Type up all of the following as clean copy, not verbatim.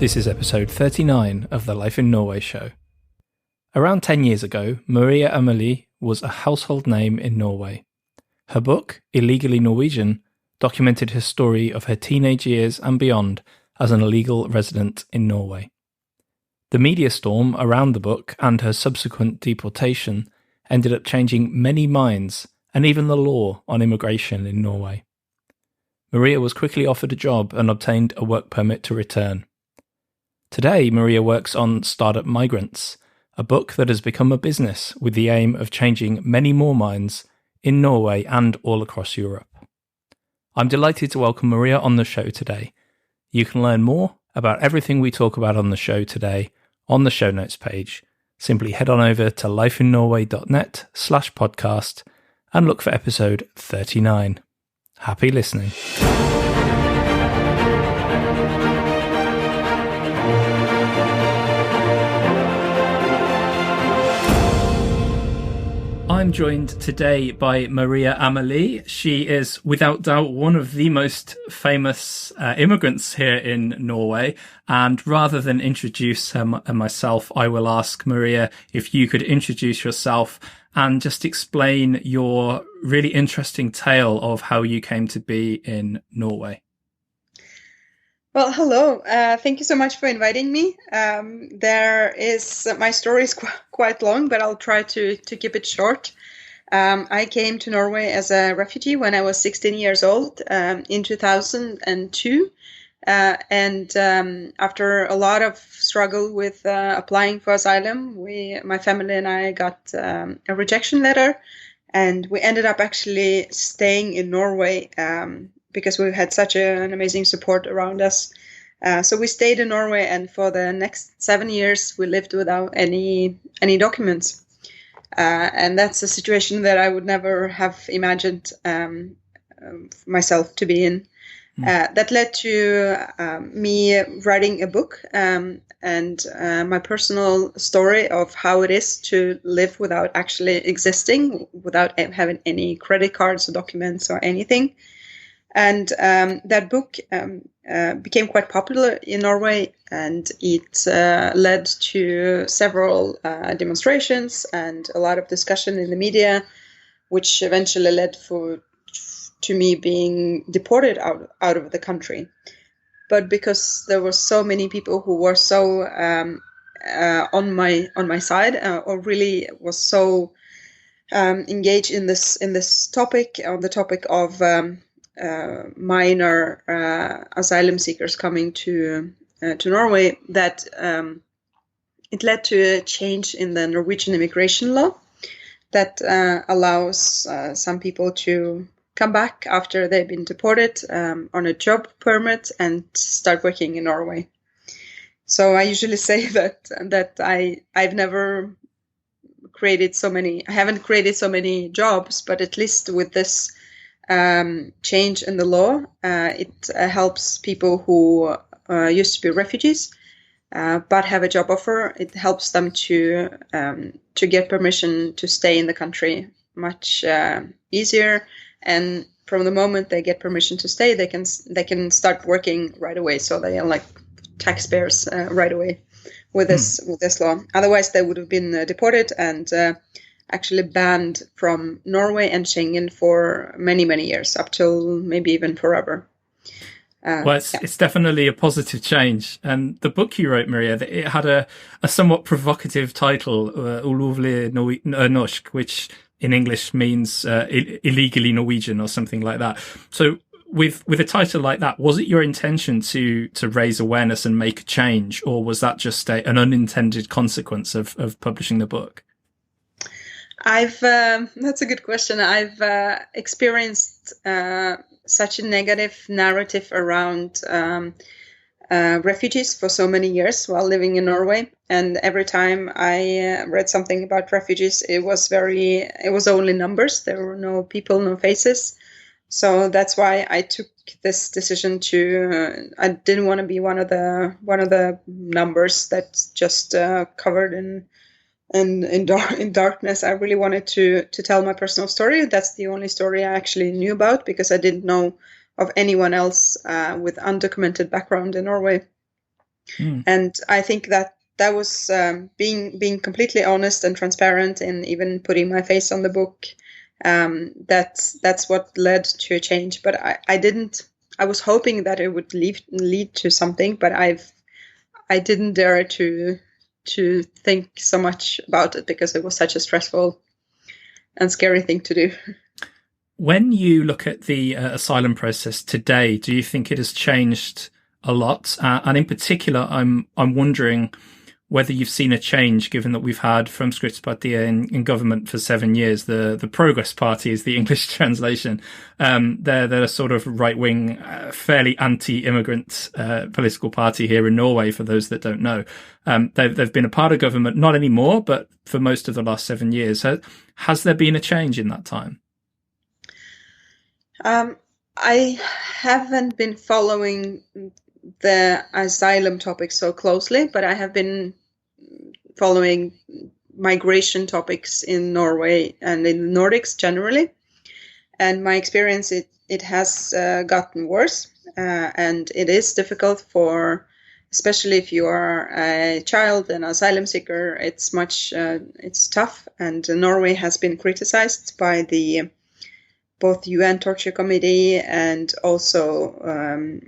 This is episode 39 of the Life in Norway show. Around 10 years ago, Maria Amelie was a household name in Norway. Her book, Illegally Norwegian, documented her story of her teenage years and beyond as an illegal resident in Norway. The media storm around the book and her subsequent deportation ended up changing many minds and even the law on immigration in Norway. Maria was quickly offered a job and obtained a work permit to return. Today, Maria works on Startup Migrants, a book that has become a business with the aim of changing many more minds in Norway and all across Europe. I'm delighted to welcome Maria on the show today. You can learn more about everything we talk about on the show today on the show notes page. Simply head on over to lifeinnorway.net/podcast and look for episode 39. Happy listening. I'm joined today by Maria Amelie. She is, without doubt, one of the most famous immigrants here in Norway. And rather than introduce her and myself, I will ask Maria if you could introduce yourself and just explain your really interesting tale of how you came to be in Norway. Well, hello. Thank you so much for inviting me. My story is quite long, but I'll try to keep it short. I came to Norway as a refugee when I was 16 years old in 2002. And after a lot of struggle with applying for asylum, my family and I got a rejection letter, and we ended up actually staying in Norway because we had such an amazing support around us. So we stayed in Norway, and for the next 7 years, we lived without any documents. And that's a situation that I would never have imagined myself to be in. That led to me writing a book and my personal story of how it is to live without actually existing, without having any credit cards or documents or anything. And that book became quite popular in Norway, and it led to several demonstrations and a lot of discussion in the media, which eventually led to me being deported out of the country. But because there were so many people who were so on my side, or really was so engaged in this topic, on the topic of minor asylum seekers coming to Norway, that it led to a change in the Norwegian immigration law that allows some people to come back after they've been deported on a job permit and start working in Norway. So I usually say that I've never created so many. I haven't created so many jobs, but at least with this change in the law, it helps people who used to be refugees but have a job offer. It helps them to get permission to stay in the country much easier. And from the moment they get permission to stay, they can start working right away. So they are like taxpayers right away with this law. Otherwise, they would have been deported and actually banned from Norway and Schengen for many, many years, up till maybe even forever. It's definitely a positive change. And the book you wrote, Maria, it had a somewhat provocative title, Ulovlig norsk, which in English means illegally Norwegian or something like that. So with a title like that, was it your intention to raise awareness and make a change, or was that just an unintended consequence of publishing the book? That's a good question. I've experienced such a negative narrative around refugees for so many years while living in Norway. And every time I read something about refugees, it was only numbers. There were no people, no faces. So that's why I took this decision I didn't want to be one of the numbers that's just covered in darkness. I really wanted to tell my personal story. That's the only story I actually knew about, because I didn't know of anyone else with undocumented background in Norway. And I think that was being completely honest and transparent, and even putting my face on the book. That's what led to a change. But I didn't. I was hoping that it would lead to something, but I didn't dare to think so much about it because it was such a stressful and scary thing to do. When you look at the asylum process today, do you think it has changed a lot? And in particular, I'm wondering whether you've seen a change, given that we've had Fremskrittspartiet in government for 7 years. The Progress Party is the English translation. They're a sort of right-wing, fairly anti-immigrant political party here in Norway, for those that don't know. They've been a part of government, not anymore, but for most of the last 7 years. Has there been a change in that time? I haven't been following the asylum topic so closely, but I have been following migration topics in Norway and in the Nordics generally. And my experience, it has gotten worse, and it is difficult for, especially if you are a child and asylum seeker, it's tough. And Norway has been criticized by the both UN Torture Committee and also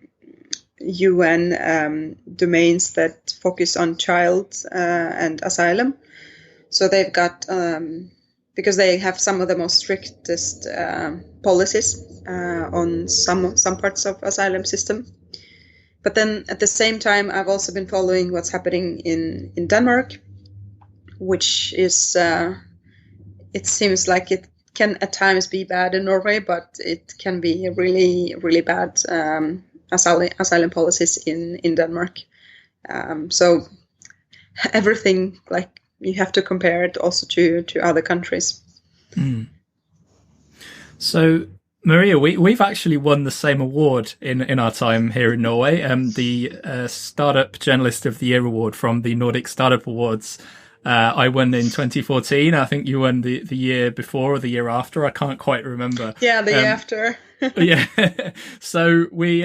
UN domains that focus on child and asylum. So they've got, because they have some of the most strictest policies on some parts of asylum system. But then at the same time, I've also been following what's happening in Denmark, which is, it seems like it can at times be bad in Norway, but it can be really, really bad asylum policies in Denmark. So everything, like, you have to compare it also to other countries. Mm. So, Maria, we've actually won the same award in our time here in Norway, the Startup Journalist of the Year award from the Nordic Startup Awards. I won in 2014. I think you won the year before or the year after. I can't quite remember. Yeah, the year after. Yeah. So we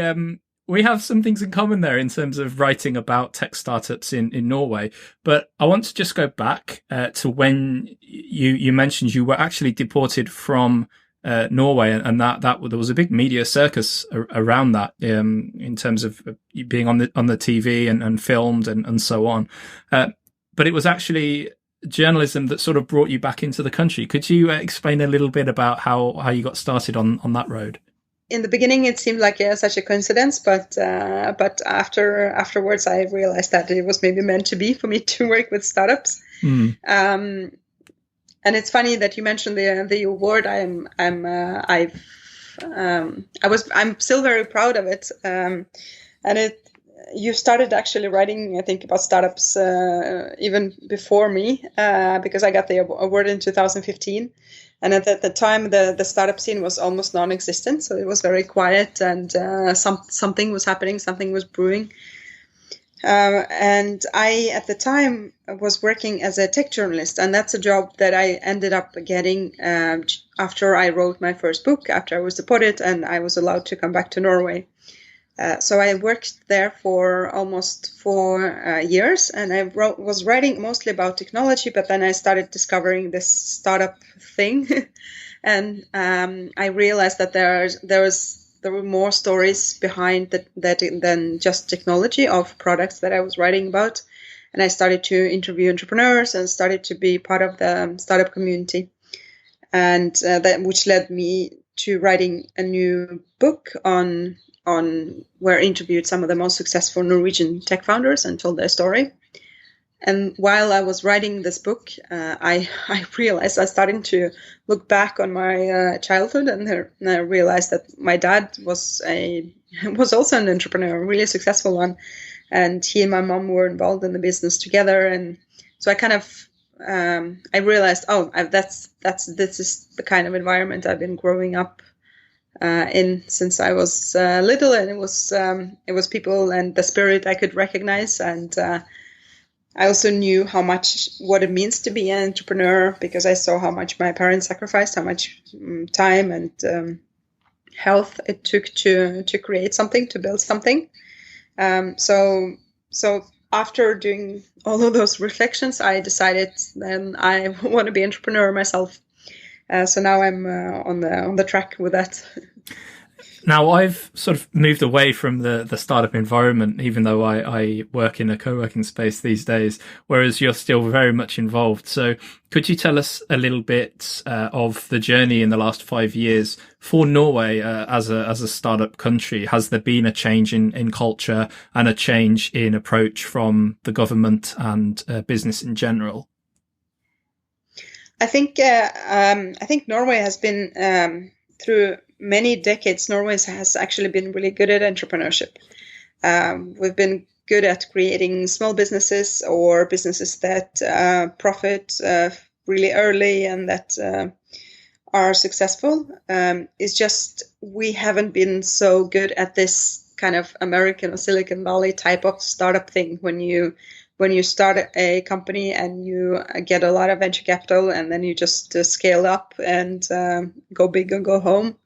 have some things in common there in terms of writing about tech startups in Norway. But I want to just go back to when you mentioned you were actually deported from Norway, and that there was a big media circus around that in terms of you being on the TV and filmed and so on. But it was actually journalism that sort of brought you back into the country. Could you explain a little bit about how you got started on that road? In the beginning, it seemed like such a coincidence, but afterwards, I realized that it was maybe meant to be for me to work with startups. And it's funny that you mentioned the award. I'm still very proud of it. And you started actually writing, I think, about startups even before me, because I got the award in 2015. And at the time, the startup scene was almost non-existent. So it was very quiet, and something was happening, something was brewing. And I, at the time, was working as a tech journalist. And that's a job that I ended up getting after I wrote my first book, after I was deported and I was allowed to come back to Norway. So I worked there for almost 4 years, and I was writing mostly about technology, but then I started discovering this startup thing. And I realized that there were more stories behind that than just technology of products that I was writing about. And I started to interview entrepreneurs and started to be part of the startup community. And which led me to writing a new book on where I interviewed some of the most successful Norwegian tech founders and told their story. And while I was writing this book, I realized I was starting to look back on my childhood, and I realized that my dad was also an entrepreneur, a really successful one, and he and my mom were involved in the business together. And so I kind of I realized, this is the kind of environment I've been growing up in since I was little, and it was people and the spirit I could recognize, and I also knew what it means to be an entrepreneur, because I saw how much my parents sacrificed, how much time and health it took to create something, to build something. So So after doing all of those reflections, I decided then I want to be entrepreneur myself. So now I'm on the track with that. Now, I've sort of moved away from the startup environment, even though I work in a co-working space these days, whereas you're still very much involved. So could you tell us a little bit of the journey in the last 5 years for Norway as a startup country? Has there been a change in culture and a change in approach from the government and business in general? I think Norway has been through many decades. Norway has actually been really good at entrepreneurship. We've been good at creating small businesses or businesses that profit really early and that are successful. It's just we haven't been so good at this kind of American or Silicon Valley type of startup thing when you start a company and you get a lot of venture capital and then you just scale up and go big and go home.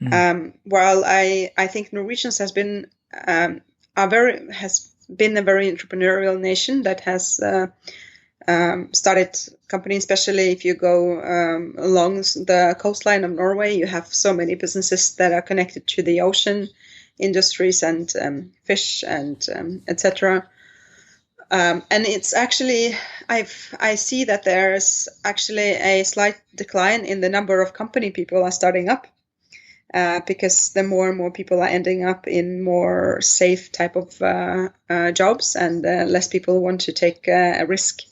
While I think Norwegians has been a very entrepreneurial nation that has started companies, especially if you go along the coastline of Norway. You have so many businesses that are connected to the ocean industries and fish and etc. And it's actually, I see that there's actually a slight decline in the number of company people are starting up because the more and more people are ending up in more safe type of jobs and less people want to take a risk.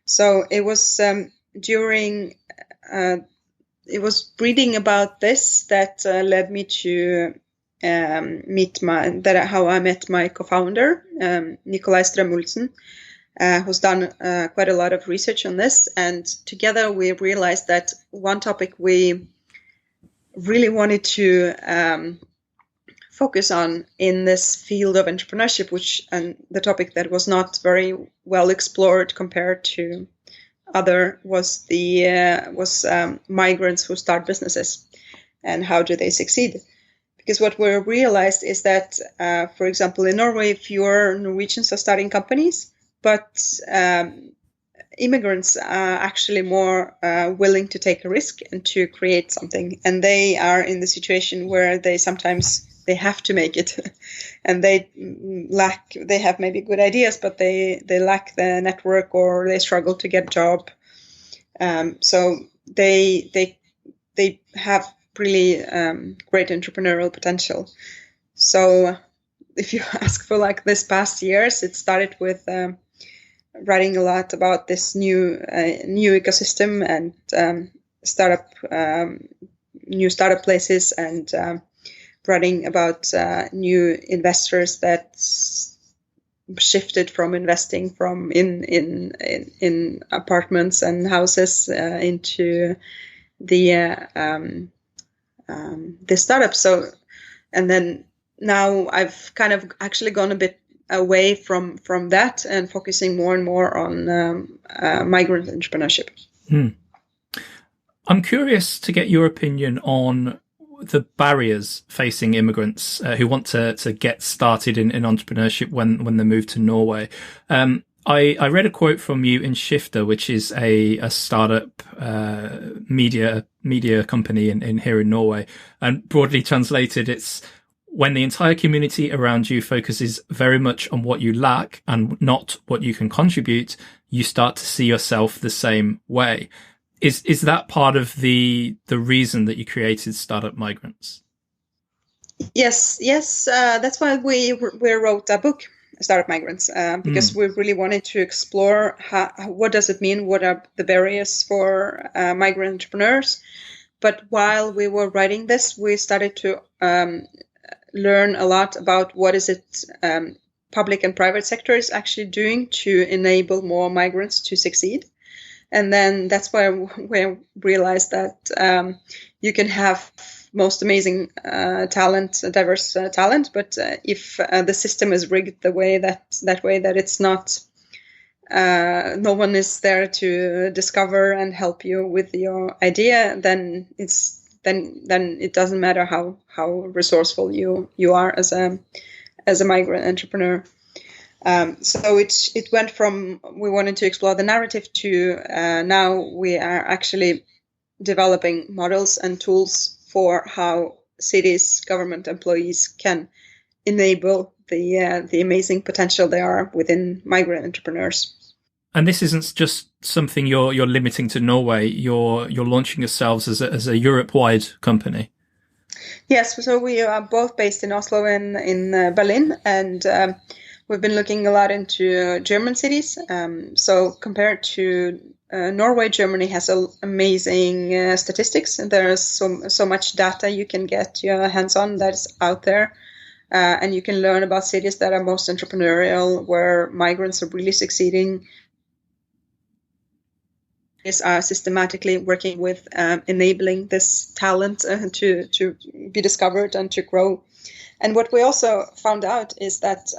So it was it was reading about this that led me to how I met my co-founder, Nikolai Strøm-Olsen, who's done quite a lot of research on this. And together we realized that one topic we really wanted to focus on in this field of entrepreneurship, and the topic that was not very well explored compared to other was migrants who start businesses and how do they succeed. Because what we realized is that, for example, in Norway, fewer Norwegians are starting companies, but immigrants are actually more willing to take a risk and to create something. And they are in the situation where they have to make it. And they have maybe good ideas, but they lack the network or they struggle to get a job. So they have really great entrepreneurial potential. So if you ask for like this past years, it started with writing a lot about this new ecosystem and new startup places and writing about new investors that shifted from investing from in apartments and houses into the startup. So, and then now I've kind of actually gone a bit away from that and focusing more and more on migrant entrepreneurship. I'm curious to get your opinion on the barriers facing immigrants who want to get started in entrepreneurship when they move to Norway. I read a quote from you in Shifter, which is a startup media company in here in Norway, and broadly translated, it's when the entire community around you focuses very much on what you lack and not what you can contribute, you start to see yourself the same way. Is that part of the reason that you created Startup Migrants? Yes. That's why we wrote a book, Startup Migrants, because we really wanted to explore what does it mean, what are the barriers for migrant entrepreneurs. But while we were writing this, we started to learn a lot about what is it public and private sector is actually doing to enable more migrants to succeed. And then that's why we realized that you can have most amazing diverse talent, but if the system is rigged that way that it's not, no one is there to discover and help you with your idea, then it doesn't matter how resourceful you are as a migrant entrepreneur. So it went from we wanted to explore the narrative to now we are actually developing models and tools for how cities, government employees can enable the amazing potential there are within migrant entrepreneurs. And this isn't just something you're limiting to Norway. You're launching yourselves as a Europe-wide company. Yes, so we are both based in Oslo and in Berlin, and we've been looking a lot into German cities. So compared to Norway, Germany has amazing statistics, and there's so much data you can get your hands on that's out there. And you can learn about cities that are most entrepreneurial, where migrants are really succeeding. Are systematically working with enabling this talent to be discovered and to grow. And what we also found out is that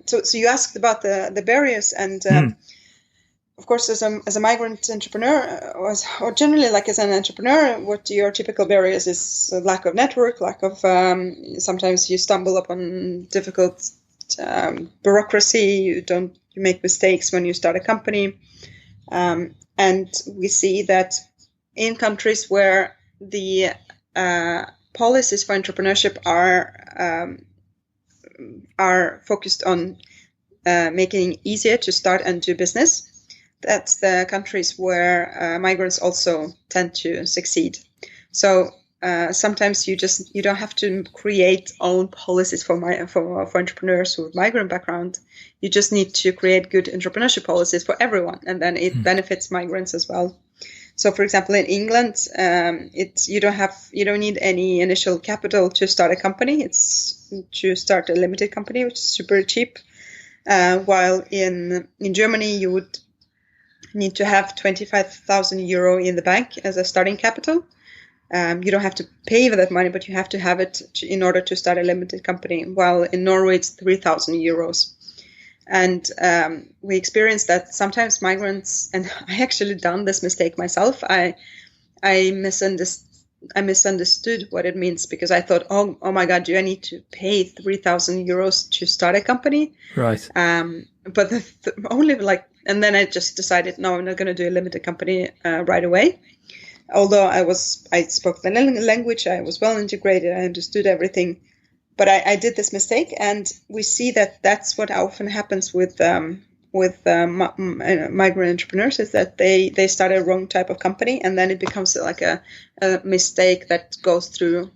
so you asked about the barriers, and of course, as a migrant entrepreneur, or generally like as an entrepreneur, what your typical barriers is lack of network, lack of sometimes you stumble upon difficult bureaucracy. You make mistakes when you start a company. And we see that in countries where the policies for entrepreneurship are focused on making it easier to start and do business, that's the countries where migrants also tend to succeed. So sometimes you don't have to create own policies for entrepreneurs with migrant background. You just need to create good entrepreneurship policies for everyone, and then it benefits migrants as well. So, for example, in England, you don't need any initial capital to start a company. It's to start a limited company, which is super cheap. While in Germany, you would need to have 25,000 euro in the bank as a starting capital. You don't have to pay for that money, but you have to have it in order to start a limited company. While in Norway, it's 3,000 euros. And we experienced that sometimes migrants, and I actually done this mistake myself. I misunderstood what it means, because I thought, oh my God, do I need to pay 3,000 euros to start a company? Right. But only and then I just decided, no, I'm not going to do a limited company right away. Although I spoke the language, I was well integrated, I understood everything. But I did this mistake, and we see that that's what often happens with migrant entrepreneurs, is that they start a wrong type of company, and then it becomes like a mistake that goes through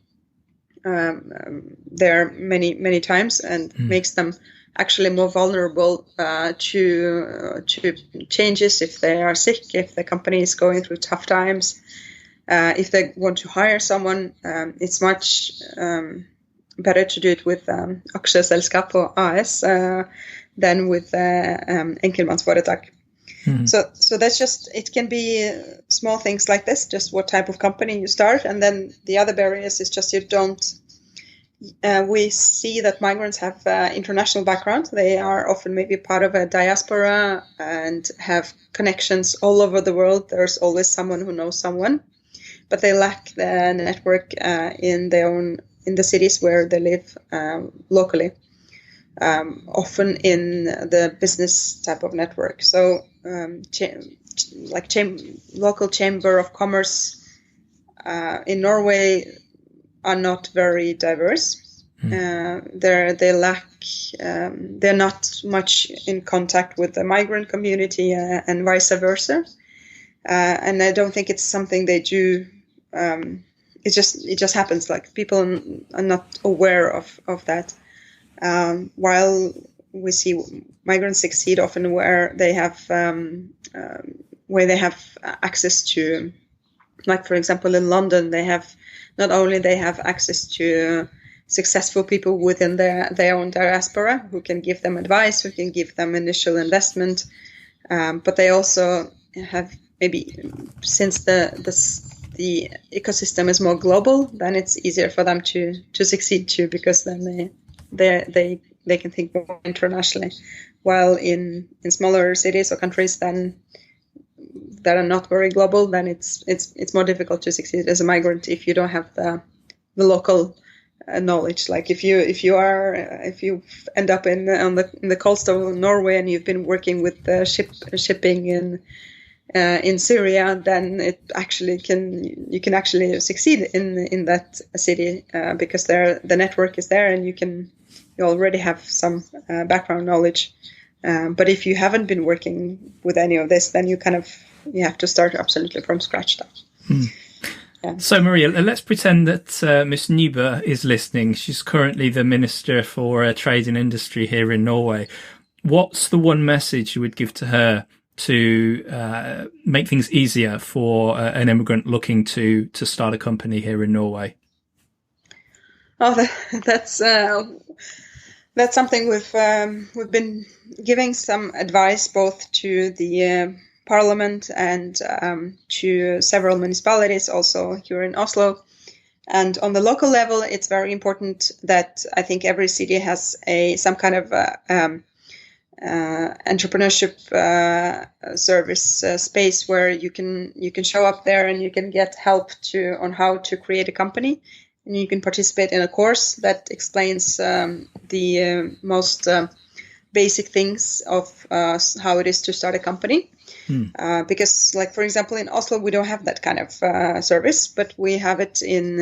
there many times and makes them actually more vulnerable to changes if they are sick, if the company is going through tough times. If they want to hire someone, it's much better to do it with aksjeselskap or AS than with enkeltmannsforetak. So that's just, it can be small things like this, just what type of company you start. And then the other barriers is just we see that migrants have international background. They are often maybe part of a diaspora and have connections all over the world. There's always someone who knows someone, but they lack the network in the cities where they live locally, often in the business type of network. So local chamber of commerce in Norway are not very diverse. They lack. They're not much in contact with the migrant community and vice versa. And I don't think it's something they do. It just happens. Like, people are not aware of that. While we see migrants succeed often where they have access to, like for example in London, they have access to successful people within their own diaspora who can give them advice, who can give them initial investment, but they also have, maybe since the ecosystem is more global, then it's easier for them to succeed too, because then they can think more internationally. While in smaller cities or countries then that are not very global, then it's more difficult to succeed as a migrant if you don't have the local knowledge. Like if you end up in the coast of Norway and you've been working with shipping in Syria, then you can actually succeed in that city because the network is there and you already have some background knowledge. But if you haven't been working with any of this, then you have to start absolutely from scratch. Yeah. So, Maria, let's pretend that Miss Nyberg is listening. She's currently the Minister for Trade and Industry here in Norway. What's the one message you would give to her to make things easier for an immigrant looking to start a company here in Norway? Oh, that's something we've been giving some advice both to the Parliament and to several municipalities also here in Oslo. And on the local level, it's very important that I think every city has some kind of entrepreneurship service space where you can show up there and you can get help on how to create a company. And you can participate in a course that explains the most basic things of how it is to start a company. Because, like, for example, in Oslo, we don't have that kind of service, but we have it in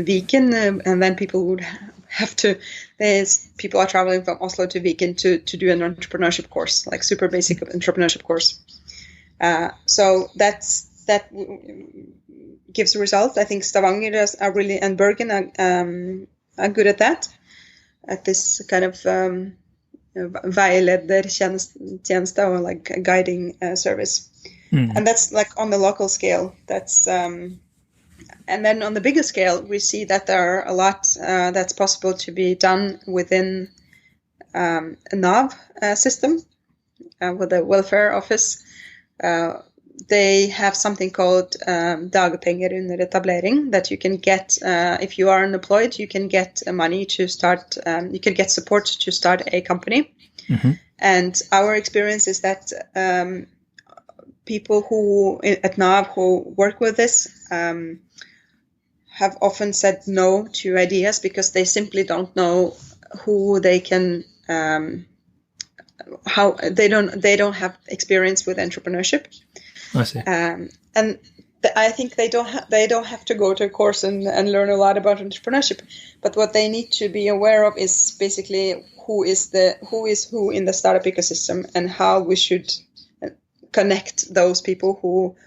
Viken, and then people would have to. People are traveling from Oslo to Viken to do an entrepreneurship course, like super basic entrepreneurship course. So that gives results. I think Stavanger are really, and Bergen are good at that, at this kind of veiledertjeneste, or like a guiding service. And that's like on the local scale. That's and then on the bigger scale, we see that there are a lot that's possible to be done within a NAV system with the welfare office. They have something called dagpenger under etablering that you can get if you are unemployed. You can get money to start. You can get support to start a company. Mm-hmm. And our experience is that people who at NAV who work with this have often said no to ideas because they simply don't know who they can. How they don't have experience with entrepreneurship. I see. And I think they don't have to go to a course and learn a lot about entrepreneurship. But what they need to be aware of is basically who is who in the startup ecosystem and how we should connect those people who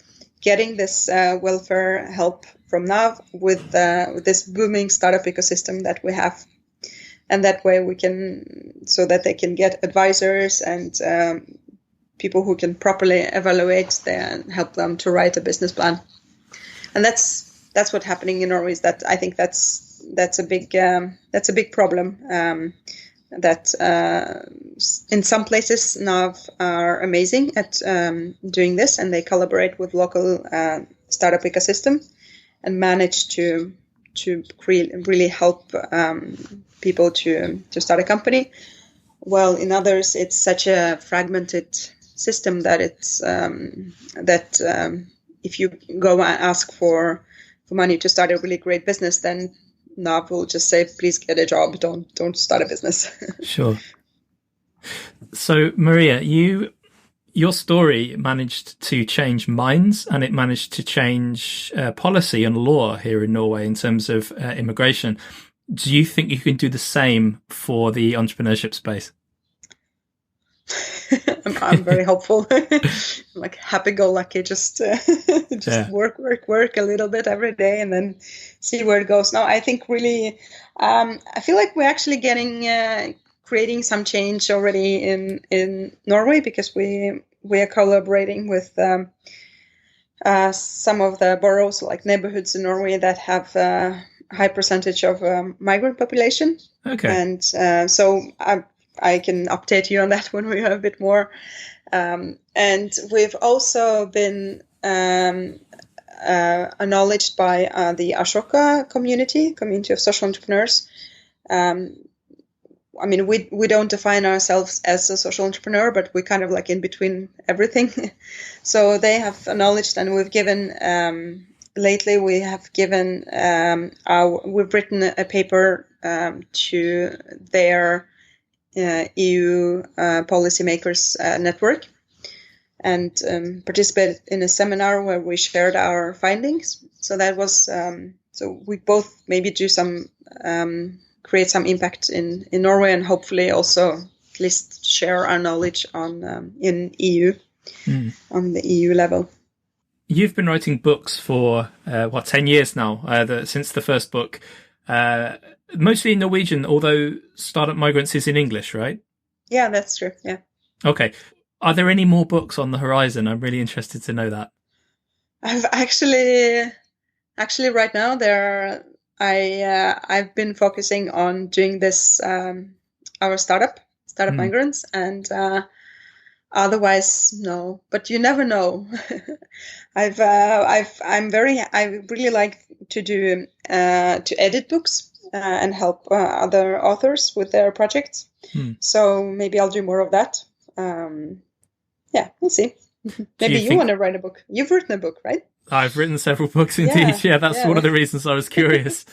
getting this welfare help from NAV with this booming startup ecosystem that we have. And that way so that they can get advisors and people who can properly evaluate and help them to write a business plan. And that's what's happening in Norway. Is that I think that's a big problem. That in some places NAV are amazing at doing this, and they collaborate with local startup ecosystem and manage to really help people to start a company. Well, in others, it's such a fragmented system that it's if you go and ask for money to start a really great business, then NAV will just say, please get a job, don't start a business. Sure. So, Maria, your story managed to change minds, and it managed to change policy and law here in Norway in terms of immigration. Do you think you can do the same for the entrepreneurship space? I'm very hopeful. Like happy-go-lucky, just work a little bit every day and then see where it goes. No, I think really, I feel like we're actually creating some change already in Norway, because we are collaborating with some of the boroughs, like neighborhoods in Norway that have a high percentage of migrant population. Okay. And so I can update you on that when we have a bit more. And we've also been acknowledged by the Ashoka community of social entrepreneurs. I mean, we don't define ourselves as a social entrepreneur, but we're kind of like in between everything. So they have acknowledged, and we've given lately we have given we've written a paper to their EU policymakers network, and participated in a seminar where we shared our findings. So that was so we both maybe do some create some impact in Norway, and hopefully also at least share our knowledge on in EU on the EU level. You've been writing books for 10 years now, since the first book, mostly in Norwegian, although Startup Migrants is in English, right? Yeah, that's true. Yeah. Okay. Are there any more books on the horizon? I'm really interested to know that. I've actually right now I've been focusing on doing this our startup Migrants, and otherwise no. But you never know. I really like to do to edit books and help other authors with their projects. So maybe I'll do more of that. Yeah, we'll see. Maybe you want to write a book. You've written a book, right? I've written several books indeed. Yeah, that's one of the reasons I was curious.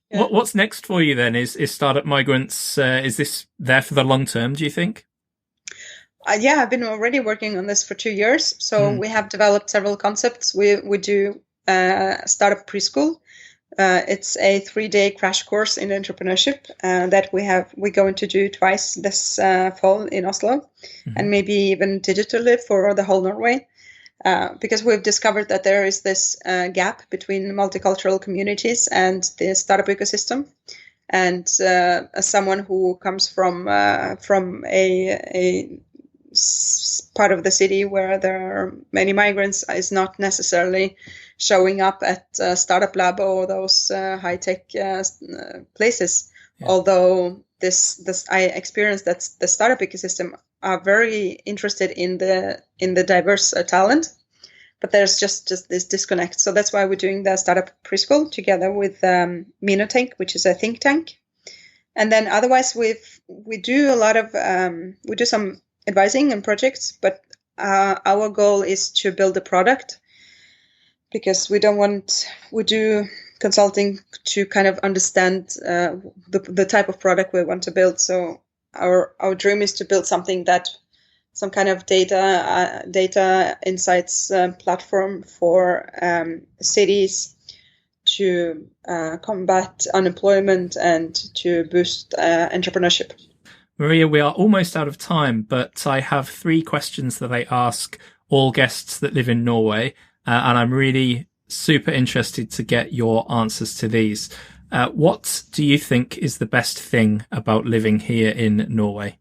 What's next for you then? Is Startup Migrants, is this there for the long term, do you think? Yeah, I've been already working on this for 2 years. So we have developed several concepts. We do Startup Preschool. It's a 3-day crash course in entrepreneurship that we're going to do twice this fall in Oslo, and maybe even digitally for the whole Norway, because we've discovered that there is this gap between multicultural communities and the startup ecosystem. And as someone who comes from a part of the city where there are many migrants, is not necessarily showing up at Startup Lab or those high-tech places. Yeah. Although this I experienced that the startup ecosystem are very interested in the diverse talent, but there's just this disconnect. So that's why we're doing the Startup Preschool together with Minotank, which is a think tank. And then otherwise we do a lot of we do some advising and projects, but our goal is to build a product, because we do consulting to kind of understand the type of product we want to build. So our dream is to build something that some kind of data insights platform for cities to combat unemployment and to boost entrepreneurship. Maria, we are almost out of time, but I have 3 questions that I ask all guests that live in Norway, and I'm really super interested to get your answers to these. What do you think is the best thing about living here in Norway?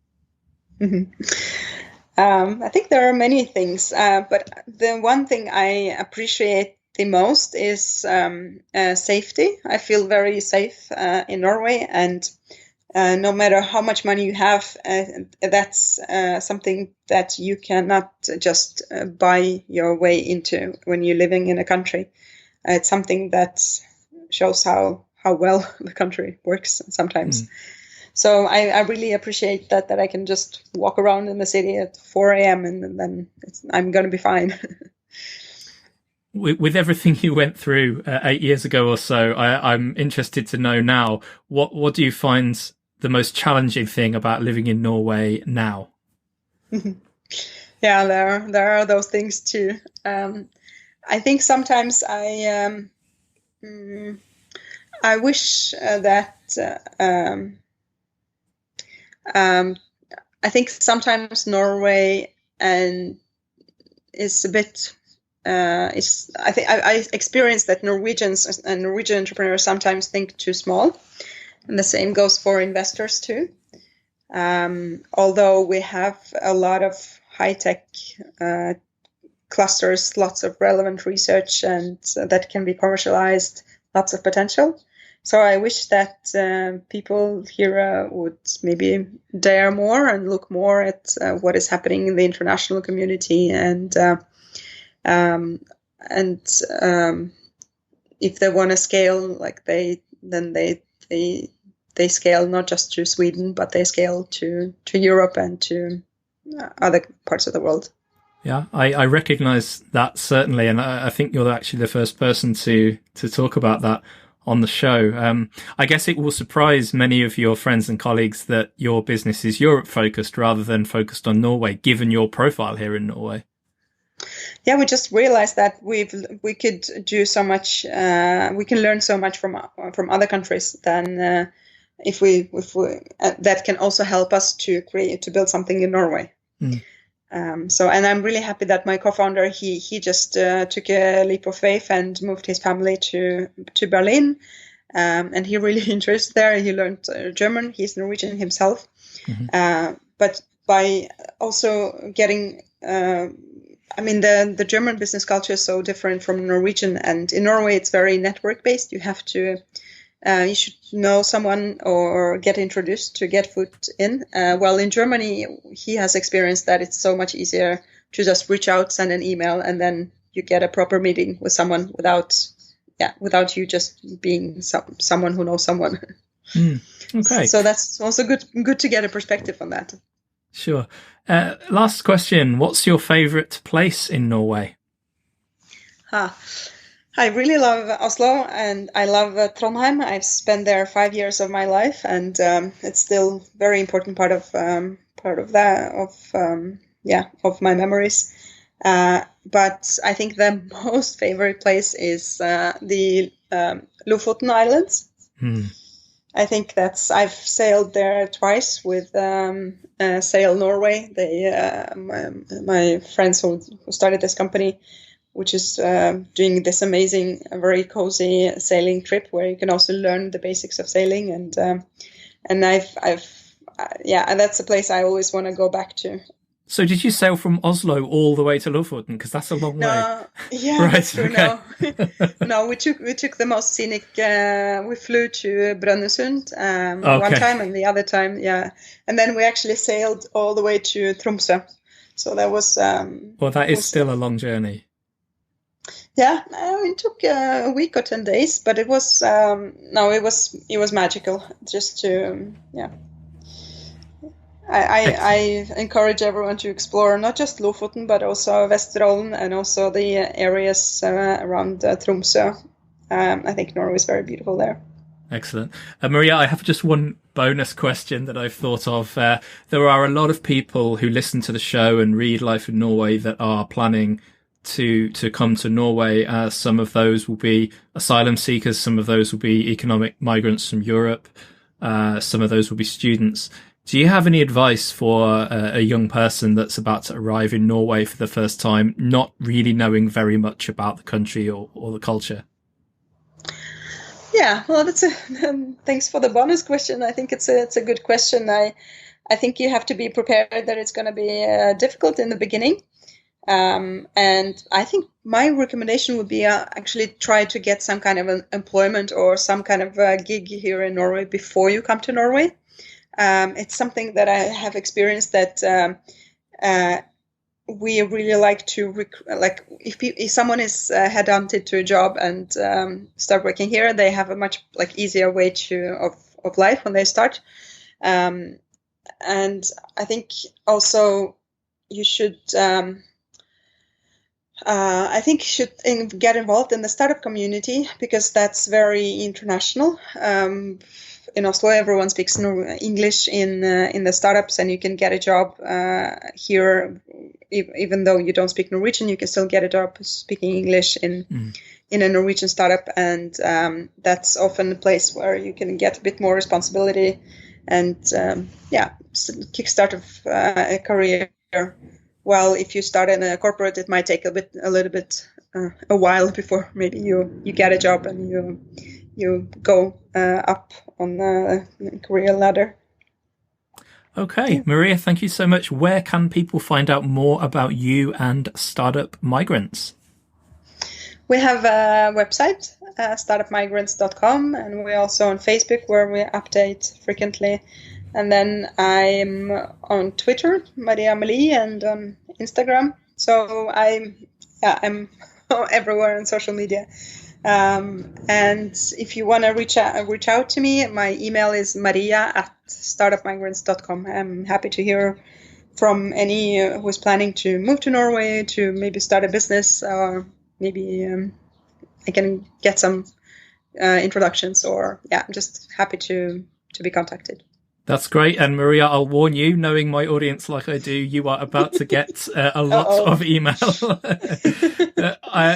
I think there are many things, but the one thing I appreciate the most is safety. I feel very safe in Norway, and no matter how much money you have, that's something that you cannot just buy your way into when you're living in a country. It's something that shows how well the country works sometimes. So I really appreciate that I can just walk around in the city at 4 a.m. and then I'm going to be fine. With everything you went through 8 years ago or so, I'm interested to know now, what do you find the most challenging thing about living in Norway now? Yeah, there are those things too. I think sometimes I wish that I think sometimes Norway is a bit. I think I experienced that Norwegians and Norwegian entrepreneurs sometimes think too small, and the same goes for investors too. Although we have a lot of high-tech clusters, lots of relevant research, and that can be commercialized, lots of potential. So I wish that people here would maybe dare more and look more at what is happening in the international community, and if they want to scale, like they scale not just to Sweden, but they scale to Europe and to other parts of the world. Yeah, I recognize that certainly, and I think you're actually the first person to talk about that on the show. I guess it will surprise many of your friends and colleagues that your business is Europe focused rather than focused on Norway, given your profile here in Norway. Yeah, we just realized that we could do so much. We can learn so much from other countries than if we that can also help us to build something in Norway. So, and I'm really happy that my co-founder he just took a leap of faith and moved his family to Berlin, and he really interested there. He learned German. He's Norwegian himself, but by also getting. I mean, the German business culture is so different from Norwegian, and in Norway it's very network based. You have to, you should know someone or get introduced to get foot in. While in Germany, he has experienced that it's so much easier to just reach out, send an email, and then you get a proper meeting with someone without you just being someone who knows someone. Okay. So that's also good to get a perspective on that. Sure. Last question. What's your favorite place in Norway? I really love Oslo and I love Trondheim. I've spent there 5 years of my life, and it's still very important part of my memories. But I think the most favorite place is the Lofoten Islands. I think I've sailed there twice with Sail Norway. My friends who started this company, which is doing this amazing, very cozy sailing trip where you can also learn the basics of sailing. And that's a place I always want to go back to. So did you sail from Oslo all the way to Lofoten? Because that's a long way. Yeah, right, that's true. Okay. No, we took the most scenic. We flew to Brønnøysund one time, and the other time, and then we actually sailed all the way to Tromsø. So that was. Well, that is still a long journey. Yeah, it took a week or 10 days, but it was it was magical. Just to I encourage everyone to explore not just Lofoten, but also Vesterålen and also the areas around Tromsø. I think Norway is very beautiful there. Excellent. Maria, I have just one bonus question that I've thought of. There are a lot of people who listen to the show and read Life in Norway that are planning to come to Norway. Some of those will be asylum seekers. Some of those will be economic migrants from Europe. Some of those will be students. Do you have any advice for a young person that's about to arrive in Norway for the first time, not really knowing very much about the country or the culture? Yeah, well, thanks for the bonus question. I think it's a good question. I think you have to be prepared that it's going to be difficult in the beginning. And I think my recommendation would be actually try to get some kind of an employment or some kind of a gig here in Norway before you come to Norway. It's something that I have experienced that we really like to if someone is headhunted to a job and start working here, they have a much easier way of life when they start. And I think also you should. I think you should get involved in the startup community because that's very international. In Oslo, everyone speaks English in the startups, and you can get a job here, even though you don't speak Norwegian. You can still get a job speaking English in a Norwegian startup, and that's often a place where you can get a bit more responsibility and kickstart a career. Well, if you start in a corporate, it might take a while before maybe you get a job and you go up on the career ladder. Okay, Maria, thank you so much. Where can people find out more about you and Startup Migrants? We have a website, startupmigrants.com, and we're also on Facebook where we update frequently. And then I'm on Twitter, Maria Amelie, and on Instagram. So I'm everywhere on social media. And if you want to reach out to me, my email is maria@startupmigrants.com. I'm happy to hear from any who is planning to move to Norway, to maybe start a business, or maybe I can get some introductions, or I'm just happy to be contacted. That's great. And Maria, I'll warn you, knowing my audience like I do, you are about to get a lot of email.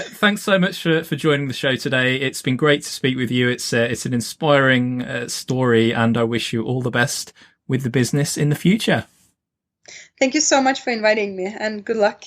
Thanks so much for joining the show today. It's been great to speak with you. It's an inspiring story, and I wish you all the best with the business in the future. Thank you so much for inviting me, and good luck.